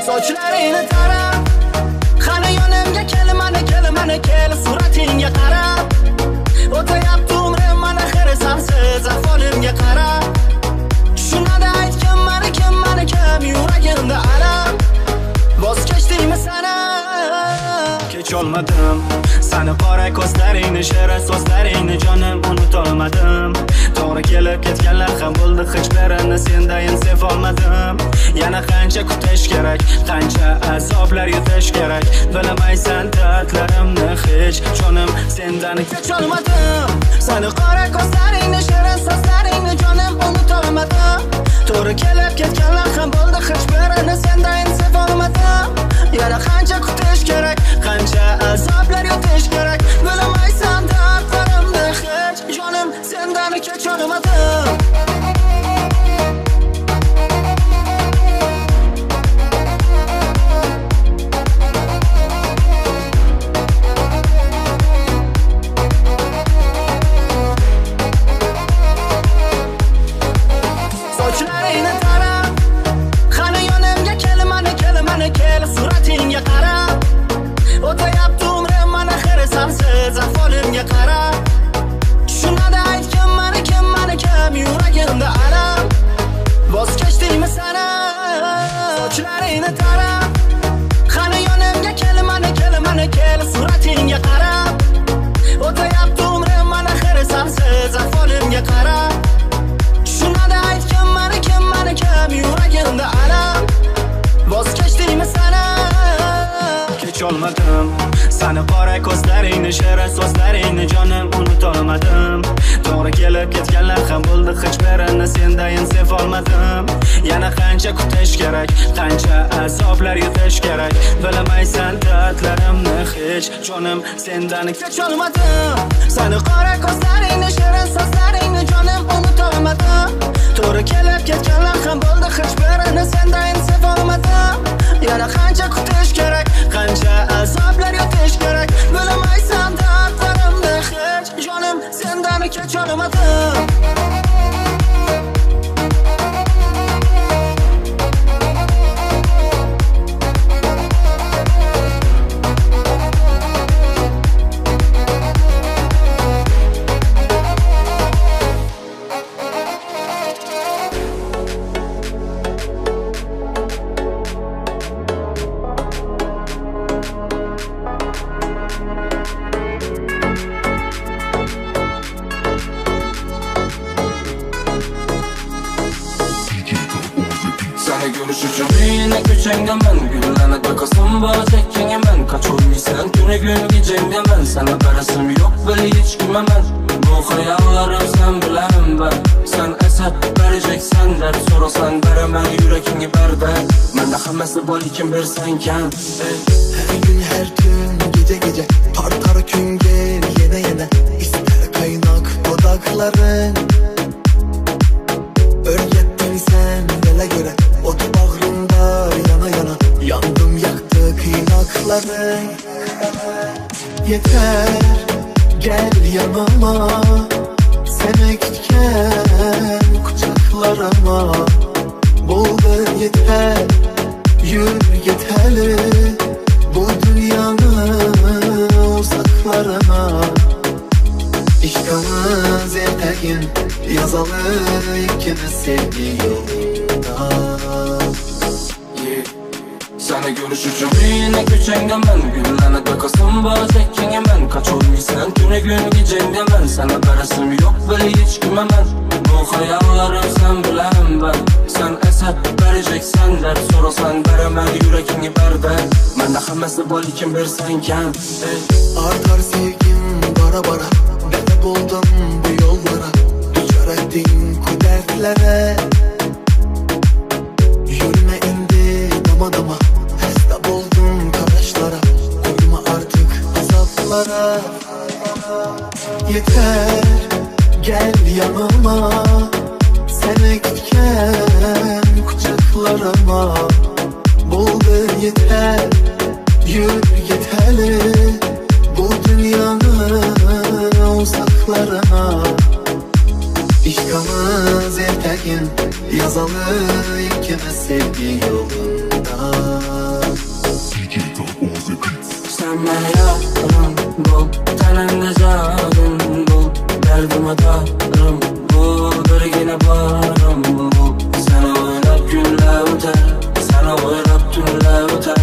Sochlarini tarab qani yonimga kel, mana kel suratingga qarab o'tayapti umrim mana xirisamsiz ahvolimga qarab shunada aytgin mani kim yuragimda alam voz kechdingmi sana kecholmadim sani qora ko'zlaringni shirin so'zlaringni jonim unutolmadim to'g'ri kelib ketganlar ham bo'ldi hech birini sendayin sevolmadim yana qancha kutish kerak qancha azoblar yutish kerak bilmaysan dardlarimni hech jonim sendan kecholmadim sani qora ko'zlaringni shirin so'zlaringni jonim unutolmadim to'g'ri kelib ketganlar ham bo'ldi hech birini sendayin sevolmadim yana qancha kutish kerak qancha azoblar yutish kerak bilmaysan dardlarimni hech jonim sendan kecholmadim sochlarini tarab qani yonimga kel, mana kel suratingga qarab o'tayapti umrim mana xirisamsiz ahvolimga qarab shunada aytgin mani kim yuragimda alam voz kechdingmi sana sochlarini tarab qani yonimga kel, mana kel suratingga qarab o'tayapti umrim mana xirisamsiz ahvolimga qarab shunada aytgin mani kim yuragimda alam voz kechdingmi sana kecholmadim sani qora ko'zlaringni shirin so'zlaringni jonim unutolmadim to'g'ri kelib ketganlar ham bo'ldi hech birini sendayin sevolmadim yana qancha kutish kerak qancha azoblar yutish kerak bilmaysan dardlarimni hech jonim sendan kecholmadim sani qora ko'zlaringni shirin so'zlaringni jonim unutolmadim to'g'ri kelib ketganlar ham bo'ldi hech birini sendayin sevolmadim yana qancha kutish kerak qancha azoblar yutish kerak bilmaysan dardlarimni hech jonim sendan kecholmadim Seni görüş için yine köçengemen Gülleme dökasın bahçekkengemen Kaç oynaysan günü gün gecemgemen Sana parasım yok böyle hiç gümemen Bu hayallarım sen bilen ben Sen eser vereceksen dert Sorasan veremem yüreğini berber Ben de hammesi bol kim bersenken Her gün her gün gece Tartar künger yene İster kaynak dudakların Örgettin sen bele göre Otu bağrında yana Yandım yaktı kıynakları Yeter gel yanıma Sen ekitken kucaklarıma Buldu yeter yürü yeterli Bu dünyanın uzaklarına İşkımız ertekin Yazalı ikimiz sevgi yolunda Seni görüş için yine köçengemen Güllene dökasın bahçekkengemen Kaç oynaysan günü gün gecemgemen Sana parasım yok böyle hiç gümemen Bu hayallarım sen bilen ben Sen eser vereceksen dert Sorasan veremem yüreğini berber Ben de hammesi bol kim bersenken Artar sevgim bara Dede buldum bu yollara Dücar ettin kudertlere Yürüme indi dama Hesta buldum kardeşlara Koyma artık azaplara Yeter gel yanıma Sen ekitken kucaklarıma Buldu yeter yürü yeterli Bu dünyanın uzaklarına İşkımız ertekin Yazalı ikimiz sevgi yolunda Sen bana yarım bul, tenende canım bul. Derdime darım bul, birgine varım bul. Sana oynab günler öter, sana oynab tunlar öter.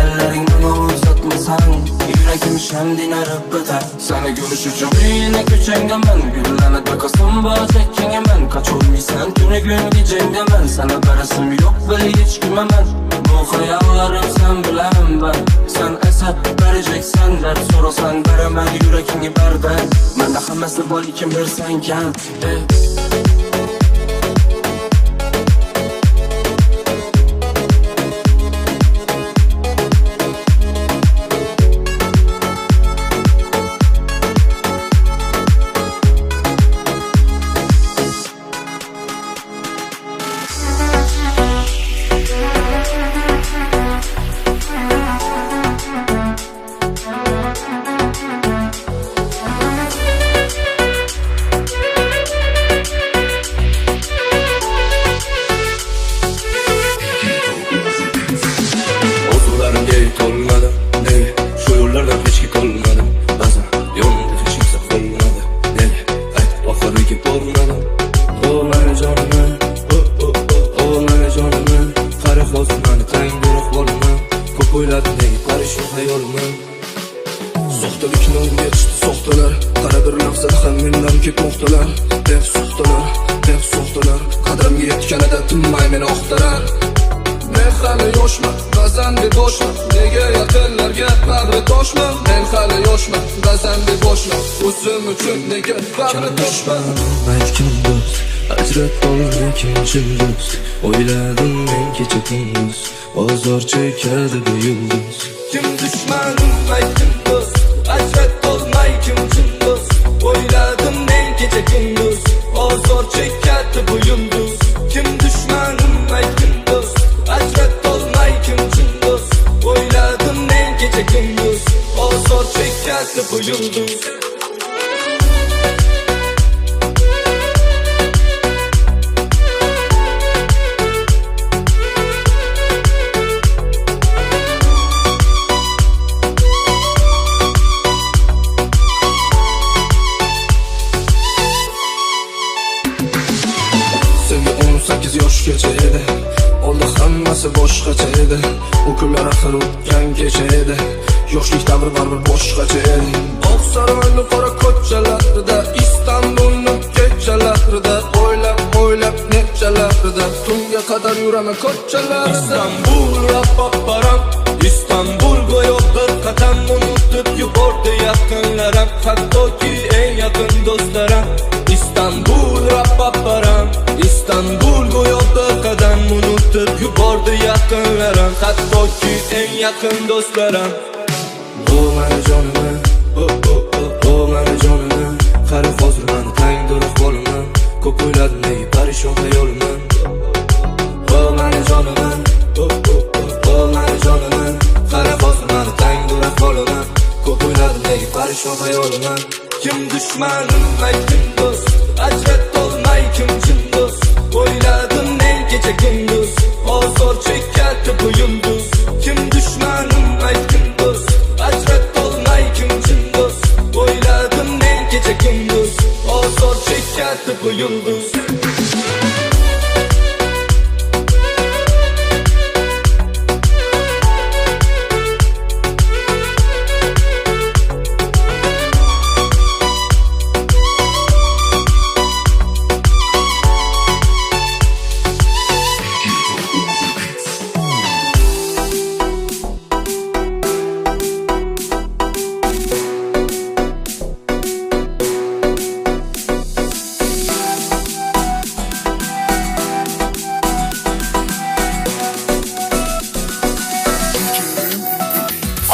Elleringni uzatmasan, yüreğim şemdin arıp öter. Seni görüş üçün yine küçengemen, güllenip kasım bazı ekkengemen. Kaçolmaysan tüne gün gecengdemen, sana berasım yok böyle hiç gümemen. Bu hayallarım sen bilen ben, sen esat vereceksen dert sorasan veremem yüreğini berden. Ben de hammasi bol kim versen kan. Oyladım ben gece gündüz, azar çekerdi bu yıldız. Kim düşmanım aytın dost, hasret olmay kim cin dost. Oyladım ben gece gündüz, azar çekerdi bu yıldız. Kim düşmanım aytın dost, hasret olmay kim cin dost. Oyladım ben gece gündüz, azar çekerdi bu yıldız. Boşqacha edi, o kunlar axir o'tgan kecha edi. Yoshlik davri baribir boshqacha edi. Oqsaroyli qora ko'chalarida, Istanbulning kechalarida, o'ylab nechalarida, tunga qadar yuraman ko'chalarda. İstanbul rapaparam, İstanbul go'yo bir qadam unutib yubordi yaqinlarim, hattoki eng yaqin do'stlarim. İstanbul rapaparam, İstanbul go'yo bir qadam unutib yubordi yaqinlarim, hattoki eng yaqin do'stlarim. O meni jonimni, o meni jonimni, qari hozir meni tangdir qo'limdan. Ko'p o'yladim nega parishon hayolimdan. O meni jonimni, o meni jonimni, qari hozir meni tangdir qo'limdan. Ko'p o'yladim nega parishon hayolimdan. Kim düşmanım aytın dost, hasret olmay kim cin dost. Oyladım en gece gündüz, azar çekerdi bu yıldız. Kim düşmanım aytın dost, hasret olmay kim cin dost. Oyladım en gece gündüz, azar çekerdi bu yıldız.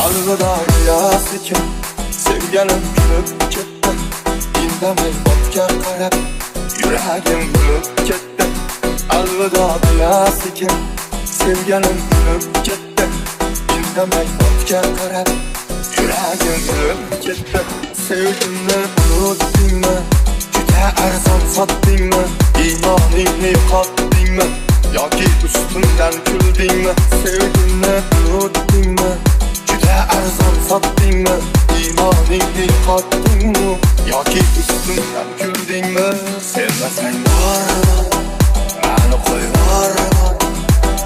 Algıda rüyası kim? Sevgilim gülüp gitti. İndemey bakar karab, yüreğim gülüp gitti. Algıda rüyası kim? Sevgilim gülüp gitti. İndemey bakar karab, yüreğim gülüp gitti. Sevgimni unutdingmi? Juda arzon sotdingmi? İymoningni yo'qotdingmi? Yoki ustimdan kuldingmi? Sevgimni unutdingmi? Juda Menga arzon sotdingmi? İymoningni qotdingmi? Yoki ustimdan kuldingmi? Sevmasang bormi? Mani qo'yvorma.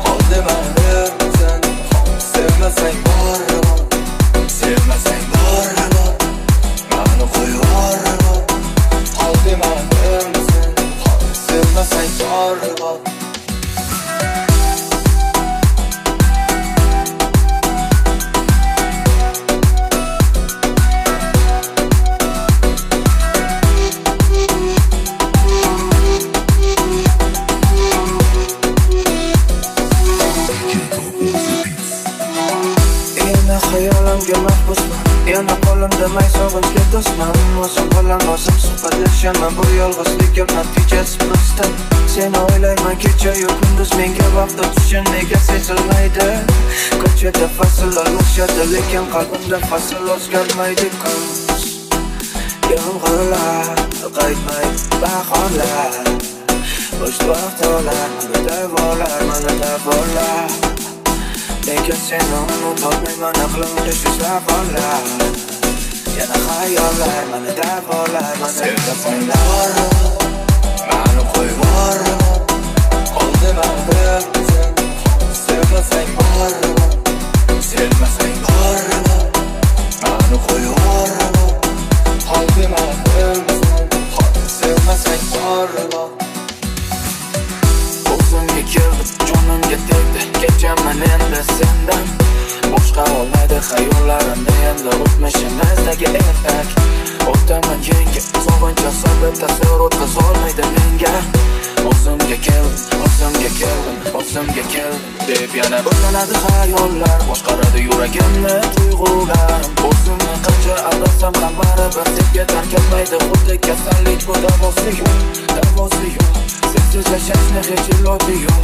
Qol demadim sen. Sevmasang bormi? Sevmasang bormi? Mani qo'yvorma. Qol demadim sen. Sevmasang bormi? Hayolimga mahbusman, yana qo'limda may sog'inchga do'stman. O'zim bilan o'zim suhbatlashaman, bu yolg'izlikka natijasi pistan. Seni o'ylayman kecha-yu kunduz, menga vaqt o'tishi nega sezilmaydi? Ko'chada fasl almashadi, lekin qalbimda fasl o'zgarmaydi. Kuz yomg'irlar qaytmaydi, bahorlar bo'sh vaqtlar mana davolar. Lekin seni unutolmayman, aqlimda shu savollar. Yana xayollar, mana davolar, Sevmasang bormi? Mani qo'yvorma. Qol demadim sen. Sevmasang bormi? Sevmasang bormi? Mani qo'yvorma. Qol demadim sen. Sevmasang bormi? o'zimga keldim, jonimga tegdi, kechaman endi sendan. Boshqa olmaydi xayollarimda endi o'tmishimizdagi ertak. O'taman yengil, sog'inch sabab tasavvur o'tkazolmaydi menga. O'zimga keldim deb yana bo'lanadi xayollar, boshqaradi yuragimni tuyg'ular. O'zimni qancha aldasam ham baribir senga tark etmaydi, xuddi kasallik bu davosi yo'q. Sensiz yashashni hech iloji yo'q.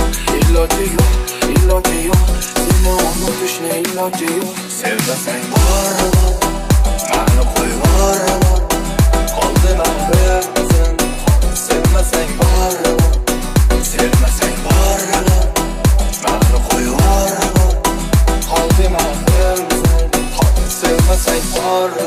Seni unutishni iloji yo'q. Sevmasang bormi? Mani qo'yvorma. Qol demadim sen. Sevmasang bormi? Sevmasang bormi? Mani qo'yvorma. Qol demadim sen. Sevmasang bormi?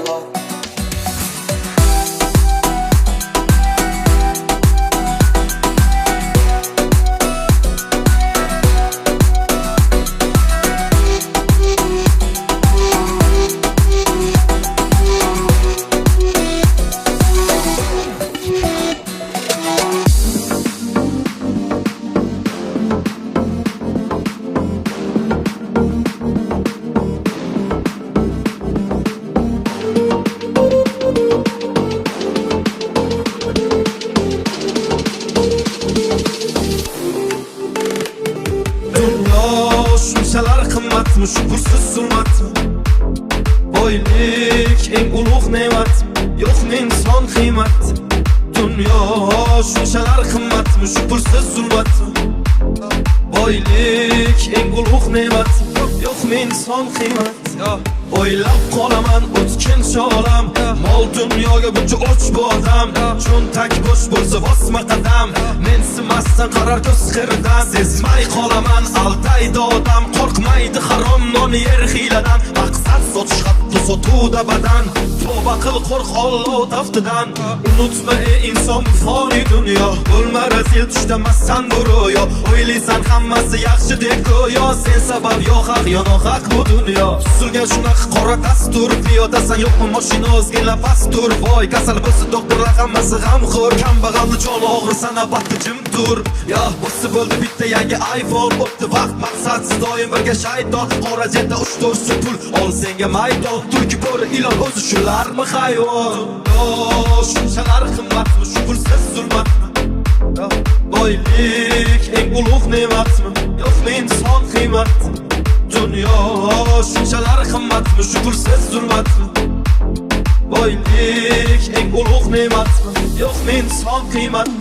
Shukursiz zulmatmi? Boylik eng ulug' ne'matmi? Yo'qmi inson qiymat? Dunyo shunchalar qimmatmi? Shukursiz zulmatmi? Boylik eng ulug' ne'matmi? Yo'qmi inson qiymat? O'ylab qolaman o'tkinchi olam, mol dunyoga buncha och bu odam. Cho'ntak bo'sh bo'lsa bosma qadam, mensimasdan qarar ko'z qiridan. Sezmay qolaman aldaydi odam, qo'rqmaydi harom non yer hiyladan. Maqsad sotish hatto sotuvda badan, tavba qil qo'rq Alloh taftidan. Unutma ey inson foniy dunyo, bo'lma razil tushdamassan bu ro'yo. O'ylaysan hammasi yaxshi deb go'yo, sen sabab yo haq yo nohaq bu dunyo. Tuzilgan shunaqa qora dastur, piyodasan yo'qmi mashina ozgina pastur. Voy kasal bo'lsa doktorlar hammasi g'amxo'r, kambag'alni joni og'risa navbatda jim tur. Ya bo'lsa bo'ldi bitta yangi iPhone, bo'pti vaqt maqsadsiz doim birga shayton. Qora jenda 3-4 pul ol senga maydon, tulki bo'ri ilon o'zi shularmi hayvon? Shunchalar qimmatmi? Shukursiz zulmatmi? Boylik eng ulug' ne'matmi? Yo'qmi inson qiymat? Dunyo shunchalar qimmatmi? Shukursiz zulmatmi? Boylik eng ulug' ne'matmi? Yo'qmi inson qiymat?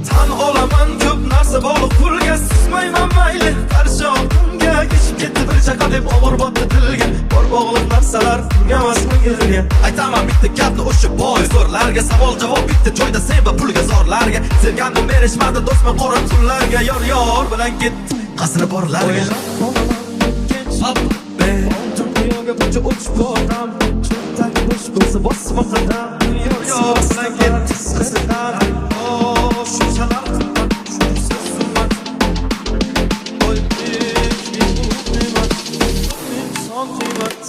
Tan olaman ko'p narsa bog'liq pulga, susmayman mayli qarshi oqimga. Kechib ketdi bir chaqa deb og'ir botdi dilga, bor bog'liq narsalar emasmi yerga. Aytaman bitta gapni o'sha boy zo'rlarga, savol javob bitta joyda sen va pulga zorlarga. Sevgandim berishmadi do'stman qora tunlarga, yor bilan ketdi qasri borlarga. Dunyoga ko'chaga buncha o'tib bordim cho'ntak bo'sh bo'lsa bosma qadam yo bilan ketdi qiziqar shunchalar qimmat shunsiz zulmat o'ldik men bu ne'mat inson qiymat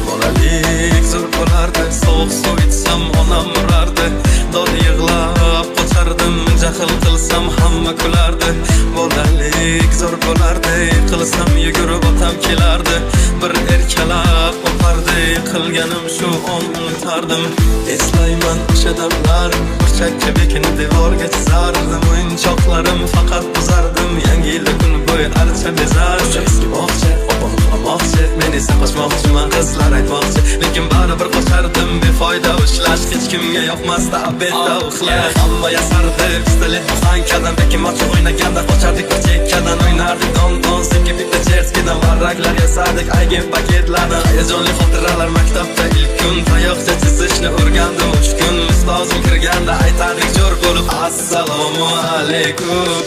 Bolalik zo'r bo'lardi, sovuq suv ichsam onam urardi. Dod yig'lab qochardim, jahl qilsam hamma kulardi. Bolalik zo'r bo'lardi, qilsam yugurib otam kelardi. Bir erkalab o'pardi, qilganim shu on unutardim. Eslayman o'sha damlar, burchakka bekinib devorga chizardim. O'yinchoqlarim faqat buzardim, yangi yilda kun bo'yi archa bezardim. Eski bog'cha, opam qolamoqchi, men esa qochmoqchiman, qizlar aytmoqchi. Lekin baribir qochardim, befoyda ushlash, hech kimga yoqmasdi abedda uxlash. Hamma yasardi, pistolet buxankadan, lekin machi o'ynaganda qochardik bir chekkadan. O'ynardik don-don, senga bitta cherskidan, varraklar yasardik, aygin paketlardan. Hayajonli xotiralar maktabda ilk kun, tayoqcha chizishni o'rgandim 3 kun. Ustozim kirganda aytardik jo'r bo'lib, assalomu alaykum.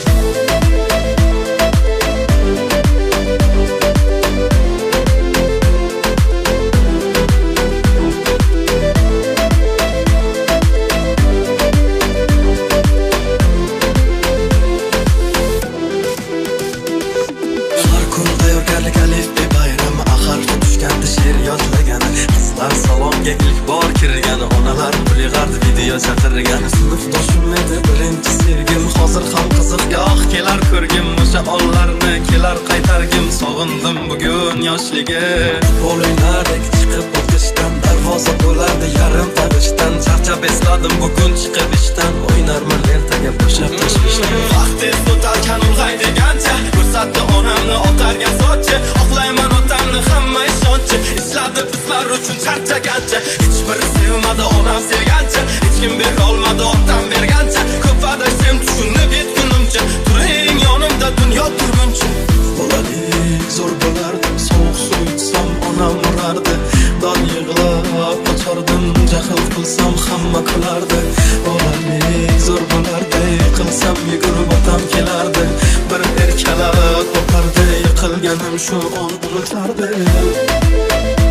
İlk bor kirgan onalar pul yig'ardi, video chaqirgan. Sinfdoshim edi birinchi sevgim, hozir ham qiziq goh kelar ko'rgim. O'sha onlarni kelar qaytargim, sog'indim bugun yoshligim. Futbol o'ynardik chiqib o'tishdan, darvoza bo'lardi yarim tavishdan. Charchab esladim bugun chiqib ishdan, o'ynarman ertaga bo'shab tashvishdan. Vaqt tez o'tarkan ulg'ay degancha, ko'rsatdi onamni otarga sochi. Oqlayman otamni hamma ishonchi, ishladi bizlar uchun charchagancha. Hech biri sevmadi onam sevgancha, hech kim bera olmadi otam bergancha. Ko'p adashdim tushunib yetgunimcha, turing yonimda dunyo turguncha. Bolalik zo'r bo'lardi, sovuq suv ichsam onam urardi. Dod yig'lab qochardim, jahl qilsam hamma kulardi. Bolalik zo'r bo'lardi, qilsam yugurib otam kelardi. Bir erkalab o'pardi, yiqilganim shu on unutardi.